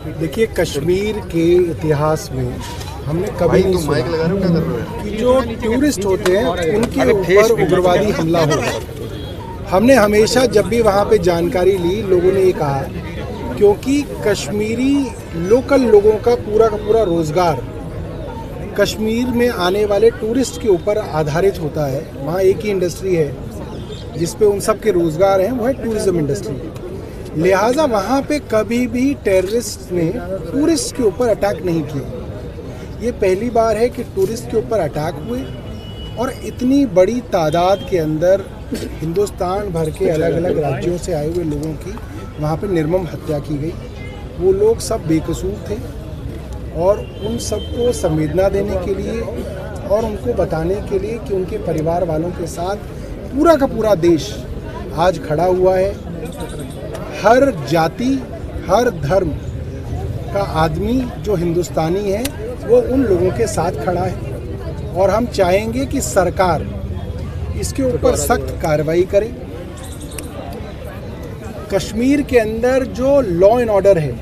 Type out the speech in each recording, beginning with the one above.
देखिए, कश्मीर के इतिहास में हमने कभी नहीं सुना कि जो टूरिस्ट होते हैं उनके ऊपर उग्रवादी हमला हो। हमने हमेशा जब भी वहाँ पे जानकारी ली, लोगों ने ये कहा क्योंकि कश्मीरी लोकल लोगों का पूरा रोज़गार कश्मीर में आने वाले टूरिस्ट के ऊपर आधारित होता है। वहाँ एक ही इंडस्ट्री है जिस पे उन सब के रोज़गार हैं, वो है टूरिज़्म इंडस्ट्री। लिहाजा वहाँ पे कभी भी टेररिस्ट ने टूरिस्ट के ऊपर अटैक नहीं किया। ये पहली बार है कि टूरिस्ट के ऊपर अटैक हुए और इतनी बड़ी तादाद के अंदर हिंदुस्तान भर के अलग अलग राज्यों से आए हुए लोगों की वहाँ पे निर्मम हत्या की गई। वो लोग सब बेकसूर थे और उन सबको संवेदना देने के लिए और उनको बताने के लिए कि उनके परिवार वालों के साथ पूरा का पूरा देश आज खड़ा हुआ है। हर जाति, हर धर्म का आदमी जो हिंदुस्तानी है वो उन लोगों के साथ खड़ा है और हम चाहेंगे कि सरकार इसके ऊपर सख्त कार्रवाई करे। कश्मीर के अंदर जो लॉ एंड ऑर्डर है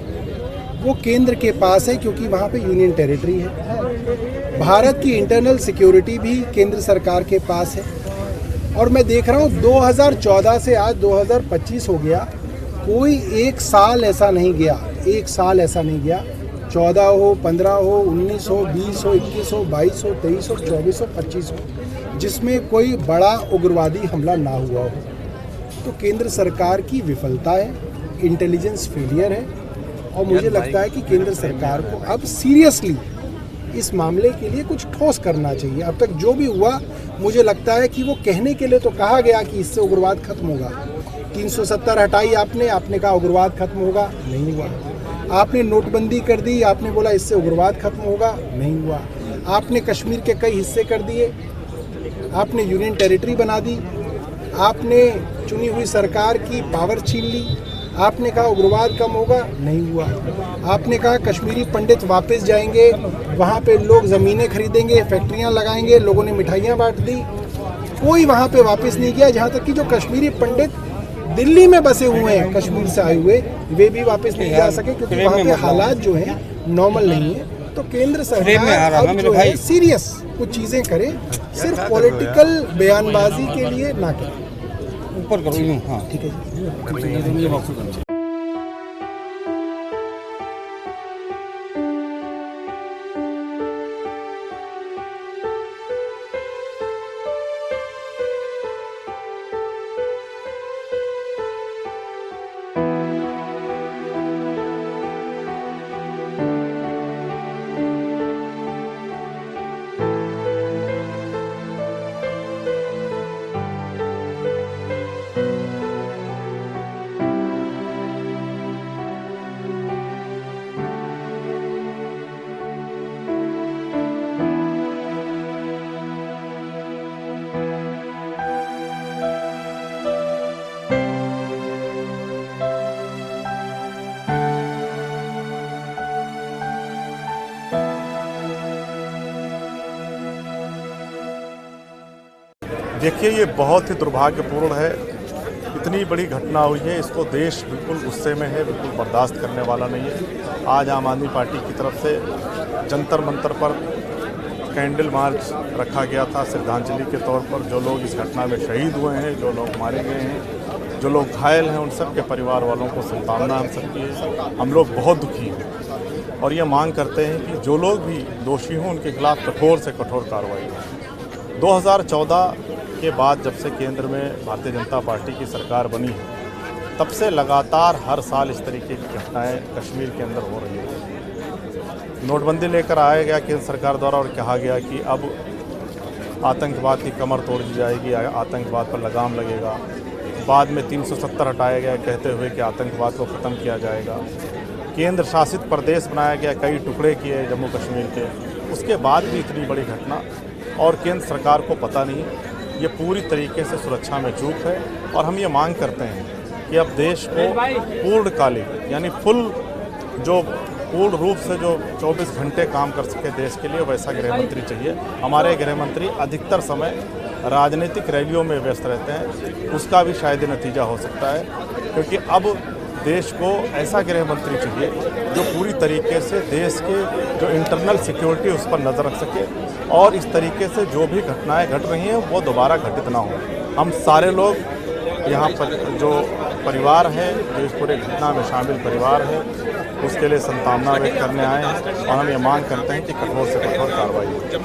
वो केंद्र के पास है क्योंकि वहाँ पे यूनियन टेरिटरी है। भारत की इंटरनल सिक्योरिटी भी केंद्र सरकार के पास है और मैं देख रहा हूँ 2014 से आज 2025 हो गया, कोई एक साल ऐसा नहीं गया 14 हो, 15 हो, 19 हो, 20 हो, 21 हो, 22 हो, 23 हो, 24 हो, 25 हो, जिसमें कोई बड़ा उग्रवादी हमला ना हुआ हो। तो केंद्र सरकार की विफलता है, इंटेलिजेंस फेलियर है और मुझे लगता है कि केंद्र सरकार को अब सीरियसली इस मामले के लिए कुछ ठोस करना चाहिए। अब तक जो भी हुआ, मुझे लगता है कि वो कहने के लिए तो कहा गया कि इससे उग्रवाद खत्म होगा। 370 हटाई आपने कहा उग्रवाद खत्म होगा, नहीं हुआ। आपने नोटबंदी कर दी, आपने बोला इससे उग्रवाद खत्म होगा, नहीं हुआ। आपने कश्मीर के कई हिस्से कर दिए, आपने यूनियन टेरिटरी बना दी, आपने चुनी हुई सरकार की पावर छीन ली, आपने कहा उग्रवाद कम होगा, नहीं हुआ। आपने कहा कश्मीरी पंडित वापस जाएंगे, वहाँ पे लोग ज़मीनें खरीदेंगे, फैक्ट्रियाँ लगाएंगे, लोगों ने मिठाइयाँ बांट दी, कोई वहाँ पे वापस नहीं गया। जहाँ तक कि जो कश्मीरी पंडित दिल्ली में बसे हुए हैं कश्मीर से आए हुए, वे भी वापस नहीं जा सके क्योंकि वहाँ पे हालात जो हैं नॉर्मल नहीं है। तो केंद्र सरकार अब जो है सीरियस कुछ चीज़ें करे, सिर्फ पॉलिटिकल बयानबाजी के लिए ना करे। ऊपर करो, हाँ ठीक है। देखिए, ये बहुत ही दुर्भाग्यपूर्ण है। इतनी बड़ी घटना हुई है, इसको देश बिल्कुल गुस्से में है, बिल्कुल बर्दाश्त करने वाला नहीं है। आज आम आदमी पार्टी की तरफ से जंतर मंतर पर कैंडल मार्च रखा गया था श्रद्धांजलि के तौर पर। जो लोग इस घटना में शहीद हुए हैं, जो लोग मारे गए हैं, जो लोग घायल हैं, उन सब के परिवार वालों को सांत्वना हम सबकी है। हम लोग बहुत दुखी हैं और ये मांग करते हैं कि जो लोग भी दोषी हों उनके खिलाफ कठोर से कठोर कार्रवाई हो। 2014 के बाद जब से केंद्र में भारतीय जनता पार्टी की सरकार बनी है, तब से लगातार हर साल इस तरीके की घटनाएं कश्मीर के अंदर हो रही हैं। नोटबंदी लेकर आया गया केंद्र सरकार द्वारा और कहा गया कि अब आतंकवाद की कमर तोड़ दी जाएगी, आतंकवाद पर लगाम लगेगा। बाद में 370 हटाया गया कहते हुए कि आतंकवाद को ख़त्म किया जाएगा। केंद्र शासित प्रदेश बनाया गया, कई टुकड़े किए जम्मू कश्मीर के। उसके बाद भी इतनी बड़ी घटना और केंद्र सरकार को पता नहीं। ये पूरी तरीके से सुरक्षा में चूक है और हम ये मांग करते हैं कि अब देश को पूर्णकालिक यानी पूर्ण रूप से जो 24 घंटे काम कर सके देश के लिए, वैसा गृहमंत्री चाहिए। हमारे गृहमंत्री अधिकतर समय राजनीतिक रैलियों में व्यस्त रहते हैं, उसका भी शायद नतीजा हो सकता है क्योंकि अब देश को ऐसा गृह मंत्री चाहिए जो पूरी तरीके से देश के जो इंटरनल सिक्योरिटी उस पर नज़र रख सके और इस तरीके से जो भी घटनाएं घट रही हैं वो दोबारा घटित ना हो। हम सारे लोग यहाँ पर जो परिवार है, जो इस पूरे घटना में शामिल परिवार है, उसके लिए संतावना व्यक्त करने आए हैं और हम ये मांग करते हैं कि कठोर से कठोर कार्रवाई हो।